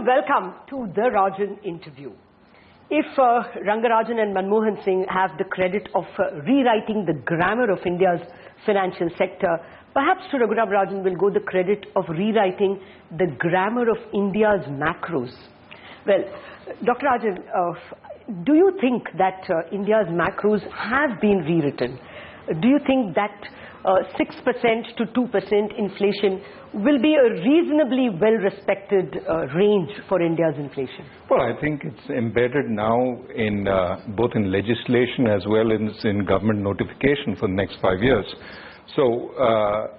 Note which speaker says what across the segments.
Speaker 1: welcome to the Rajan interview. If Rangarajan and Manmohan Singh have the credit of rewriting the grammar of India's financial sector, perhaps to Raghuram Rajan will go the credit of rewriting the grammar of India's macros. Well, Dr. Rajan, do you think that India's macros have been rewritten? Do you think that 6% to 2% inflation will be a reasonably well-respected range for India's inflation?
Speaker 2: Well, I think it's embedded now in both in legislation as well as in government notification for the next 5 years. So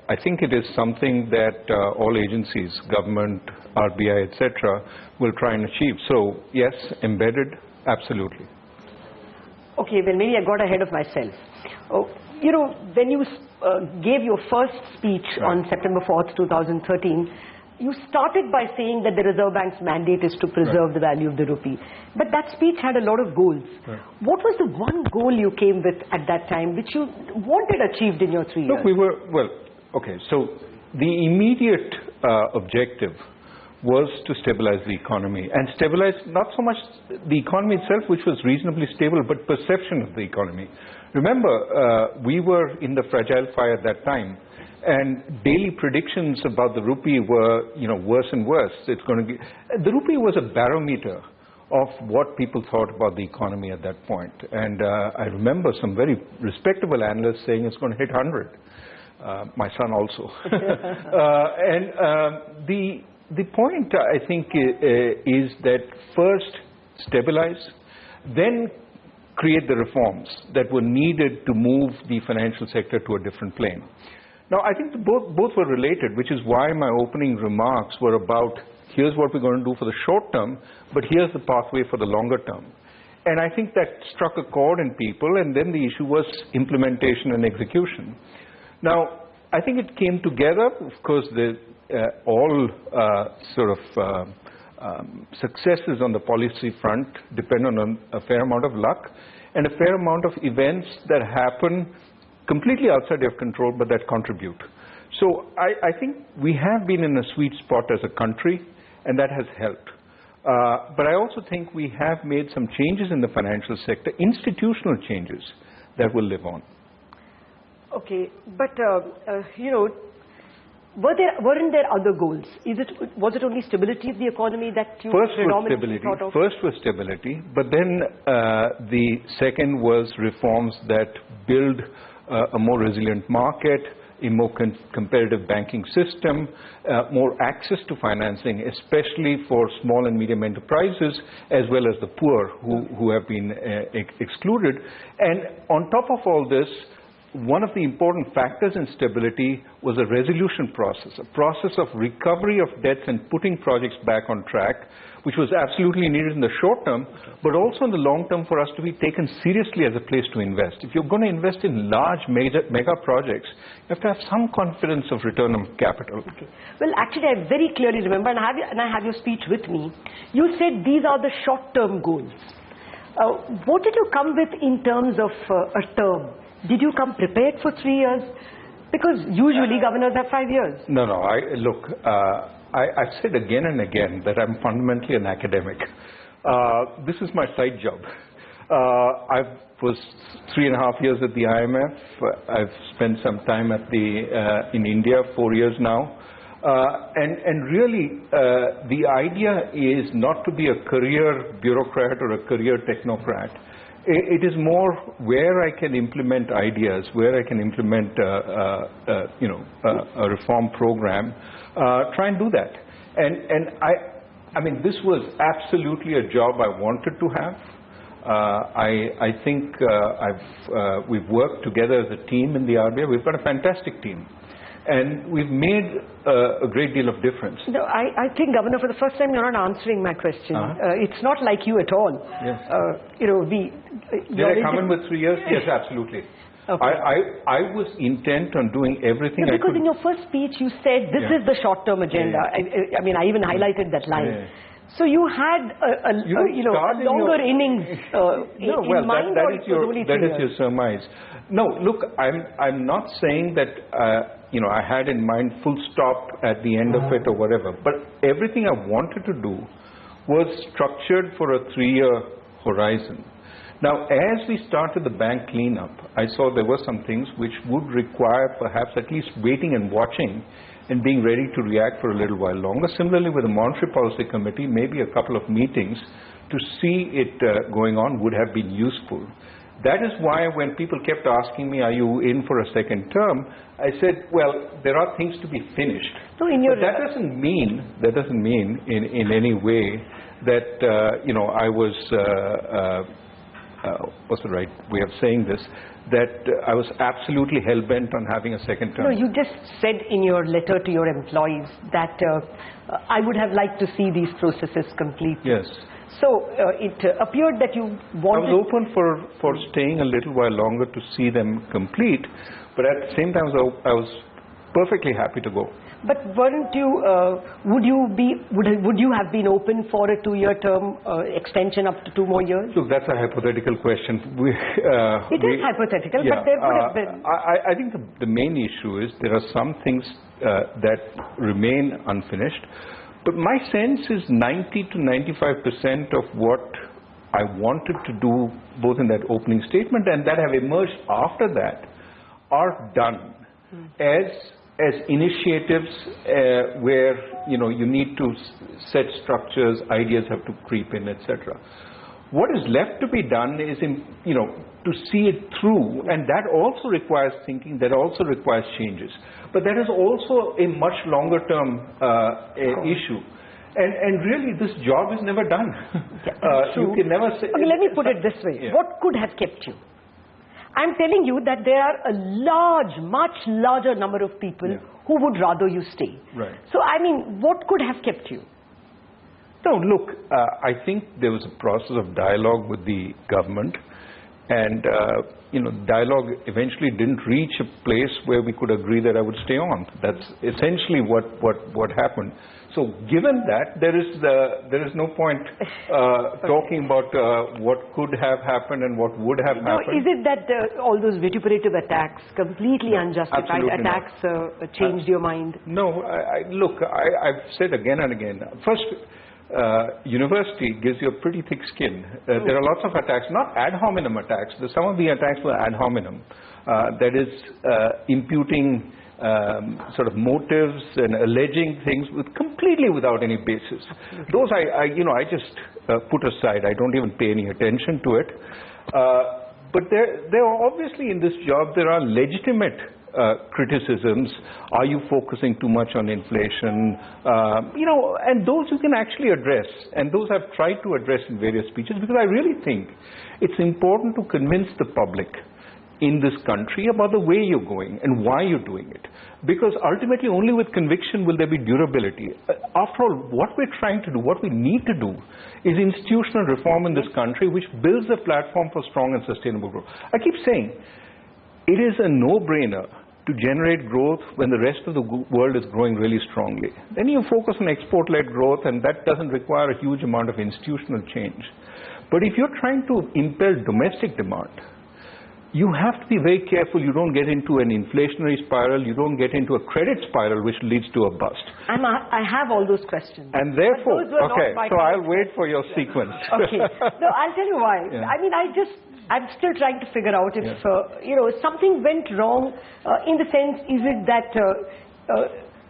Speaker 2: I think it is something that all agencies, government, RBI, etc., will try and achieve. So yes, embedded, absolutely.
Speaker 1: Okay, well, maybe I got ahead of myself. Oh, you know, when you gave your first speech on September 4th, 2013, you started by saying that the Reserve Bank's mandate is to preserve the value of the rupee. But that speech had a lot of goals. What was the one goal you came with at that time which you wanted achieved in your 3 years?
Speaker 2: Look, so the immediate objective was to stabilize the economy, and stabilize not so much the economy itself, which was reasonably stable, but perception of the economy. Remember, we were in the fragile fire at that time, and daily predictions about the rupee were, worse and worse. The rupee was a barometer of what people thought about the economy at that point. And I remember some very respectable analysts saying it's going to hit 100. My son also. The point, I think, is that first stabilize, then create the reforms that were needed to move the financial sector to a different plane. Now, I think both were related, which is why my opening remarks were about, here's what we're going to do for the short term, but here's the pathway for the longer term. And I think that struck a chord in people, and then the issue was implementation and execution. Now, I think it came together. Of course, all successes on the policy front depend on a fair amount of luck and a fair amount of events that happen completely outside your control but that contribute. So I think we have been in a sweet spot as a country, and that has helped. But I also think we have made some changes in the financial sector, institutional changes that will live on.
Speaker 1: Okay, but weren't there other goals? Was it only stability of the economy that you predominantly thought of?
Speaker 2: First was stability, but then the second was reforms that build a more resilient market, a more competitive banking system, more access to financing, especially for small and medium enterprises, as well as the poor who have been excluded. And on top of all this, one of the important factors in stability was a resolution process, a process of recovery of debts and putting projects back on track, which was absolutely needed in the short term, but also in the long term for us to be taken seriously as a place to invest. If you're going to invest in large mega projects, you have to have some confidence of return on capital.
Speaker 1: Okay. Well, actually, I very clearly remember, and I have your speech with me, you said these are the short-term goals. What did you come with in terms of a term? Did you come prepared for 3 years? Because usually governors have 5 years.
Speaker 2: No. I've said again and again that I'm fundamentally an academic. This is my side job. I was 3.5 years at the IMF. I've spent some time in India, 4 years now. And really, the idea is not to be a career bureaucrat or a career technocrat. It is more where I can implement ideas, where I can implement a reform program, try and do that. And I mean, this was absolutely a job I wanted to have. I think we've worked together as a team in the RBI. We've got a fantastic team. And we've made a great deal of difference.
Speaker 1: No, I think, Governor, for the first time, you're not answering my question. It's not like you at all.
Speaker 2: Yes.
Speaker 1: Did
Speaker 2: I come in with 3 years? Yes, absolutely.
Speaker 1: Okay.
Speaker 2: I was intent on doing everything I could.
Speaker 1: Because in your first speech, you said this is the short-term agenda. I mean, I even highlighted that line. So you had a longer innings in mind, or it was only 3 years?
Speaker 2: That is your surmise. No, look, I'm not saying that I had in mind full stop at the end of it or whatever. But everything I wanted to do was structured for a 3-year horizon. Now, as we started the bank cleanup, I saw there were some things which would require perhaps at least waiting and watching and being ready to react for a little while longer. Similarly, with the Monetary Policy Committee, maybe a couple of meetings to see it going on would have been useful. That is why when people kept asking me, are you in for a second term, I said, well, there are things to be finished.
Speaker 1: So in your
Speaker 2: but that doesn't mean in any way that, I was, what's the right way of saying this, that I was absolutely hell-bent on having a second term.
Speaker 1: No, you just said in your letter to your employees that I would have liked to see these processes complete.
Speaker 2: Yes.
Speaker 1: So it appeared that you wanted...
Speaker 2: I was open for staying a little while longer to see them complete, but at the same time I was perfectly happy to go.
Speaker 1: But weren't you, would you have been open for a 2-year term extension up to 2 more years?
Speaker 2: Look, that's a hypothetical question.
Speaker 1: It is hypothetical,
Speaker 2: yeah,
Speaker 1: but there would have been...
Speaker 2: I think the main issue is there are some things that remain unfinished. But my sense is 90 to 95% of what I wanted to do, both in that opening statement and that have emerged after that, are done as initiatives where you need to set structures, ideas have to creep in, etc. What is left to be done is to see it through, and that also requires thinking, that also requires changes. But that is also a much longer term issue. And really, this job is never done. You can never say...
Speaker 1: Okay, let me put it this way.
Speaker 2: Yeah.
Speaker 1: What could have kept you? I'm telling you that there are a much larger number of people who would rather you stay.
Speaker 2: Right.
Speaker 1: So, I mean, what could have kept you?
Speaker 2: No, look, I think there was a process of dialogue with the government, and dialogue eventually didn't reach a place where we could agree that I would stay on. That's essentially what happened. So, given that, there is no point talking about what could have happened and what would have happened.
Speaker 1: Is it that all those vituperative attacks, completely unjustified attacks, changed your mind?
Speaker 2: No, look, I've said again and again. First, university gives you a pretty thick skin. There are lots of attacks, not ad hominem attacks. Some of the attacks were ad hominem. That is, imputing sort of motives and alleging things completely without any basis. Those I just put aside. I don't even pay any attention to it. But there are obviously in this job there are legitimate criticisms. Are you focusing too much on inflation? And those you can actually address. And those I've tried to address in various speeches, because I really think it's important to convince the public in this country about the way you're going and why you're doing it. Because ultimately only with conviction will there be durability. After all, what we're trying to do, what we need to do is institutional reform in this country which builds a platform for strong and sustainable growth. I keep saying it is a no-brainer to generate growth when the rest of the world is growing really strongly. Then you focus on export-led growth, and that doesn't require a huge amount of institutional change. But if you're trying to impel domestic demand, you have to be very careful you don't get into an inflationary spiral, you don't get into a credit spiral which leads to a bust.
Speaker 1: I have all those questions.
Speaker 2: And therefore, okay, so I'll wait for your sequence.
Speaker 1: Okay. No, I'll tell you why. Yeah. I mean, I'm still trying to figure out if, something went wrong in the sense, is it that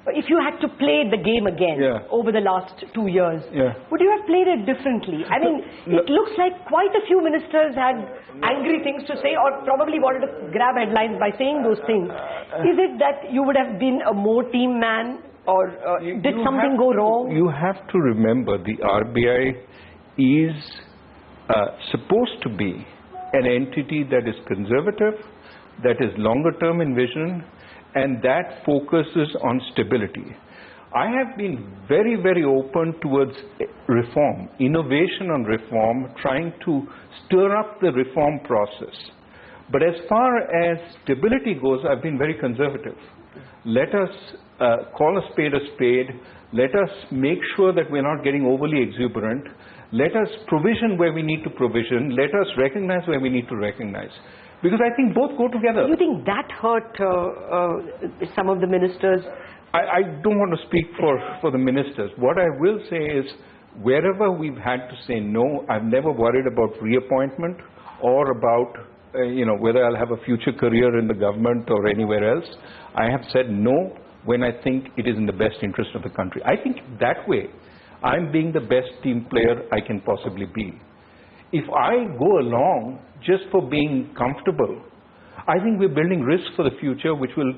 Speaker 1: if you had to play the game again over the last 2 years, would you have played it differently? I mean, it looks like quite a few ministers had angry things to say, or probably wanted to grab headlines by saying those things. Is it that you would have been a more team man, or did something go wrong?
Speaker 2: You have to remember the RBI is supposed to be an entity that is conservative, that is longer term in vision, and that focuses on stability. I have been very, very open towards reform, innovation on reform, trying to stir up the reform process. But as far as stability goes, I've been very conservative. Let us call a spade a spade. Let us make sure that we're not getting overly exuberant. Let us provision where we need to provision. Let us recognize where we need to recognize. Because I think both go together.
Speaker 1: Do you think that hurt some of the ministers?
Speaker 2: I don't want to speak for the ministers. What I will say is wherever we've had to say no, I've never worried about reappointment or about whether I'll have a future career in the government or anywhere else. I have said no when I think it is in the best interest of the country. I think that way, I'm being the best team player I can possibly be. If I go along just for being comfortable, I think we're building risks for the future which will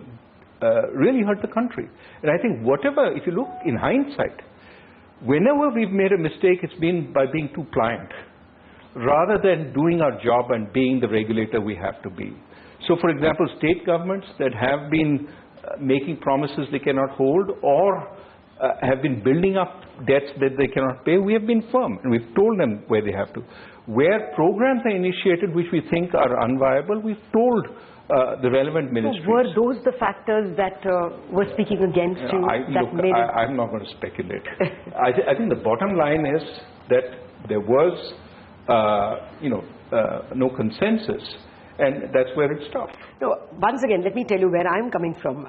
Speaker 2: really hurt the country. And I think whatever, if you look in hindsight, whenever we've made a mistake, it's been by being too pliant, rather than doing our job and being the regulator we have to be. So, for example, state governments that have been making promises they cannot hold or have been building up debts that they cannot pay, we have been firm and we've told them where they have to. Where programs are initiated which we think are unviable, we've told the relevant ministries.
Speaker 1: So were those the factors that were speaking against you?
Speaker 2: I'm not going to speculate. I think the bottom line is that there was no consensus, and that's where it stopped.
Speaker 1: No, once again, let me tell you where I'm coming from.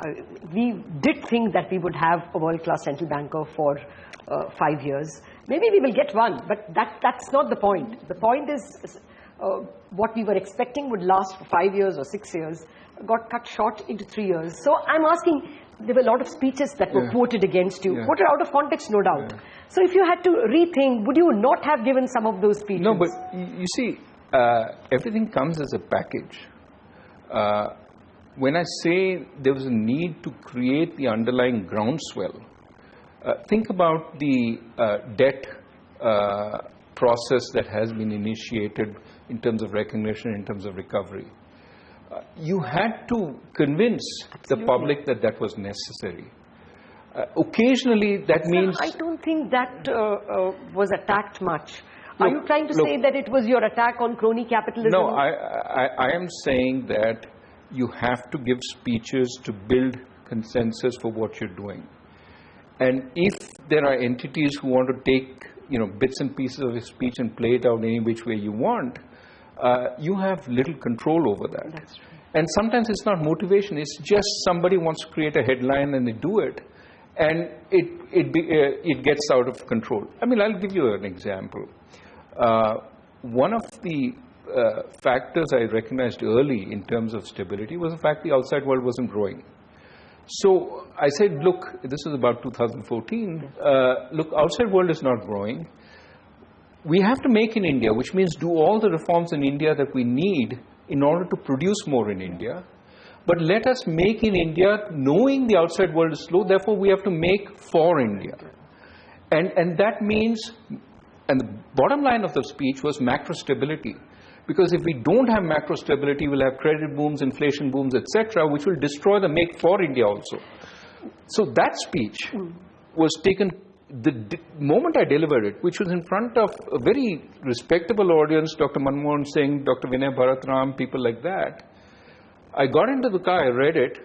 Speaker 1: We did think that we would have a world-class central banker for 5 years. Maybe we will get one, but that's not the point. The point is what we were expecting would last for 5 years or 6 years got cut short into 3 years. So I'm asking, there were a lot of speeches that were quoted against you, quoted out of context, no doubt. So if you had to rethink, would you not have given some of those speeches?
Speaker 2: No, but you see, everything comes as a package. When I say there was a need to create the underlying groundswell, think about the debt process that has been initiated in terms of recognition, in terms of recovery. You had to convince the public that that was necessary. Occasionally, that means...
Speaker 1: I don't think that was attacked much. Are you trying to say that it was your attack on crony capitalism?
Speaker 2: No, I am saying that you have to give speeches to build consensus for what you're doing. And if there are entities who want to take bits and pieces of a speech and play it out any which way you want, you have little control over that.
Speaker 1: That's true.
Speaker 2: And sometimes it's not motivation, it's just somebody wants to create a headline and they do it. And it gets out of control. I mean, I'll give you an example. One of the factors I recognized early in terms of stability was the fact the outside world wasn't growing. So I said, look, this is about 2014, look, outside world is not growing. We have to make in India, which means do all the reforms in India that we need in order to produce more in India. But let us make in India knowing the outside world is slow, therefore we have to make for India. And that means, and the bottom line of the speech was macro stability. Because if we don't have macro stability, we'll have credit booms, inflation booms, etc., which will destroy the make for India also. So that speech was taken the moment I delivered it, which was in front of a very respectable audience, Dr. Manmohan Singh, Dr. Vinay Bharatram, people like that. I got into the car, I read it.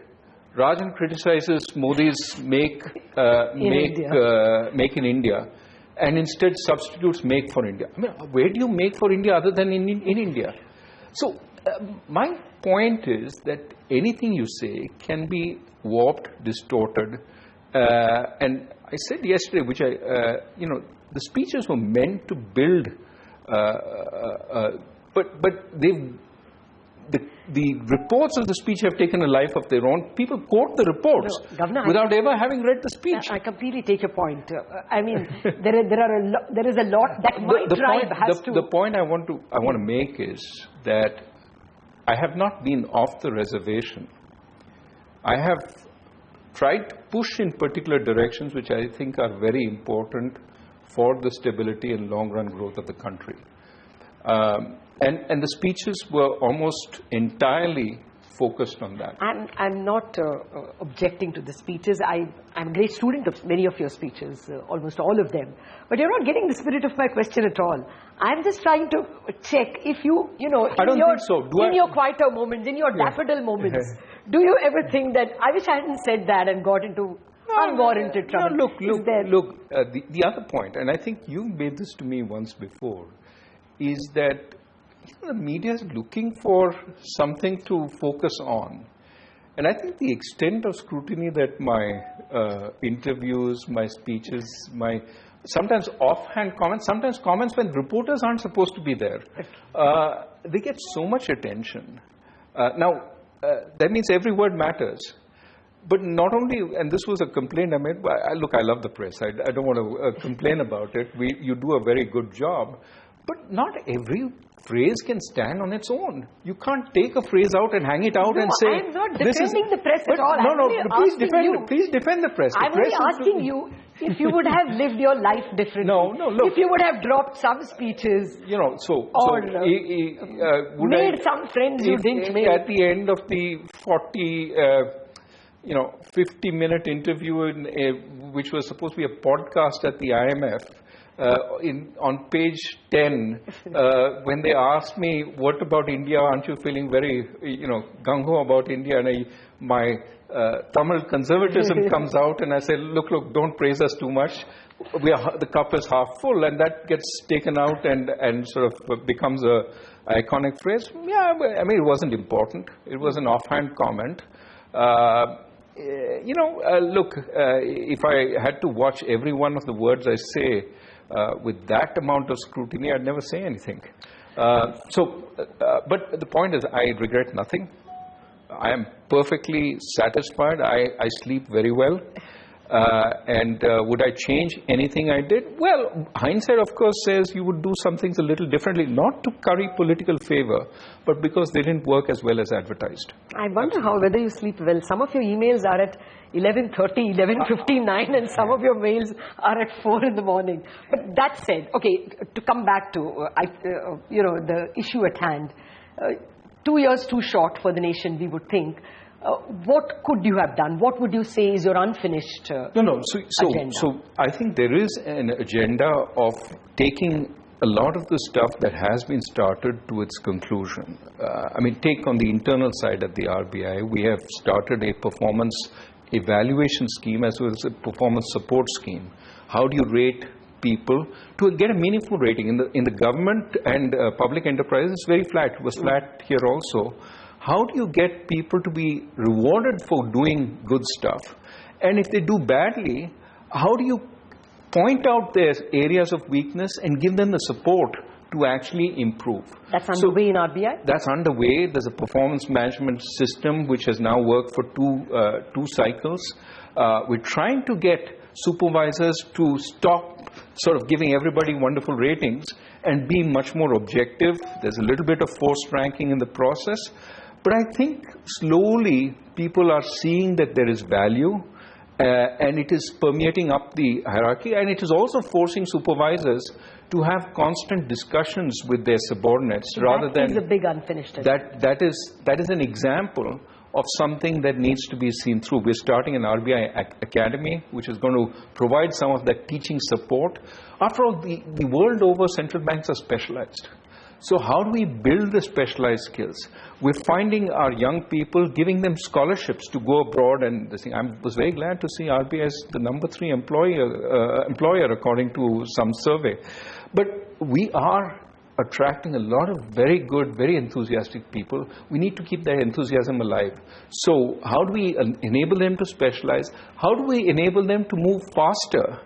Speaker 2: Rajan criticizes Modi's make in India, and instead substitutes make for India. I mean, where do you make for India other than in India? So my point is that anything you say can be warped, distorted, and I said yesterday, which the speeches were meant to build, but the reports of the speech have taken a life of their own. People quote the reports without ever having read the speech.
Speaker 1: I completely take your point. I mean, there is a lot that my tribe has to...
Speaker 2: The point I want to make is that I have not been off the reservation. I have tried to push in particular directions which I think are very important for the stability and long-run growth of the country. And the speeches were almost entirely focused on that.
Speaker 1: I'm not objecting to the speeches. I'm a great student of many of your speeches, almost all of them. But you're not getting the spirit of my question at all. I'm just trying to check if you know,
Speaker 2: I don't think so.
Speaker 1: In your quieter moments, in your daffodil moments, do you ever think that, I wish I hadn't said that and got into unwarranted trouble?
Speaker 2: No, look, the other point, and I think you made this to me once before, is that the media is looking for something to focus on. And I think the extent of scrutiny that my interviews, my speeches, my sometimes offhand comments, sometimes comments when reporters aren't supposed to be there. They get so much attention. Now, that means every word matters. But not only, and this was a complaint I made, look, I love the press. I don't want to complain about it. You do a very good job. But not every phrase can stand on its own. You can't take a phrase out and hang it out and say...
Speaker 1: I'm not defending the press at all.
Speaker 2: Please defend the press.
Speaker 1: I'm only asking you if you would have lived your life differently.
Speaker 2: No, look.
Speaker 1: If you would have dropped some speeches. Made some friends you didn't make.
Speaker 2: At the end of the 50-minute interview, which was supposed to be a podcast at the IMF, on page 10, when they asked me, what about India, aren't you feeling very, gung-ho about India? And my Tamil conservatism comes out, and I say, look, don't praise us too much. The cup is half full, and that gets taken out and sort of becomes a iconic phrase. Yeah, I mean, it wasn't important. It was an offhand comment. Look, if I had to watch every one of the words I say with that amount of scrutiny, I'd never say anything. But the point is, I regret nothing. I am perfectly satisfied. I sleep very well. And would I change anything I did? Well, hindsight, of course, says you would do some things a little differently, not to curry political favor, but because they didn't work as well as advertised.
Speaker 1: I wonder whether you sleep well. Some of your emails are at 11:30, 11:59, and some of your mails are at 4 in the morning. But that said, okay, to come back to the issue at hand, 2 years too short for the nation, we would think. What could you have done? What would you say is your unfinished agenda?
Speaker 2: So I think there is an agenda of taking a lot of the stuff that has been started to its conclusion. Take on the internal side at the RBI, we have started a performance evaluation scheme as well as a performance support scheme. How do you rate people to get a meaningful rating? In the government and public enterprise, it's very flat. It was flat here also. How do you get people to be rewarded for doing good stuff? And if they do badly, how do you point out their areas of weakness and give them the support to actually improve?
Speaker 1: That's underway in RBI?
Speaker 2: That's underway. There's a performance management system which has now worked for two cycles. We're trying to get supervisors to stop sort of giving everybody wonderful ratings and be much more objective. There's a little bit of forced ranking in the process. But I think slowly people are seeing that there is value and it is permeating up the hierarchy, and it is also forcing supervisors to have constant discussions with their subordinates rather than...
Speaker 1: That is a big unfinished agenda.
Speaker 2: That is an example of something that needs to be seen through. We're starting an RBI Academy, which is going to provide some of that teaching support. After all, the world over, central banks are specialized. So how do we build the specialized skills? We're finding our young people, giving them scholarships to go abroad. And I was very glad to see RBI as the number 3 employer according to some survey. But we are attracting a lot of very good, very enthusiastic people. We need to keep their enthusiasm alive. So how do we enable them to specialize? How do we enable them to move faster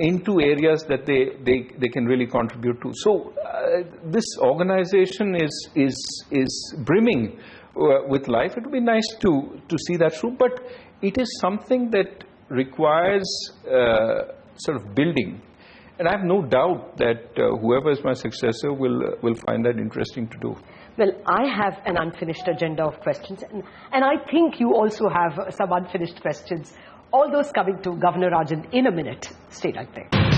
Speaker 2: into areas that they can really contribute to? So this organization is brimming with life. It would be nice to see that through, but it is something that requires sort of building. And I have no doubt that whoever is my successor will find that interesting to do.
Speaker 1: Well, I have an unfinished agenda of questions, and I think you also have some unfinished questions. All those coming to Governor Rajan in a minute. Stay right there.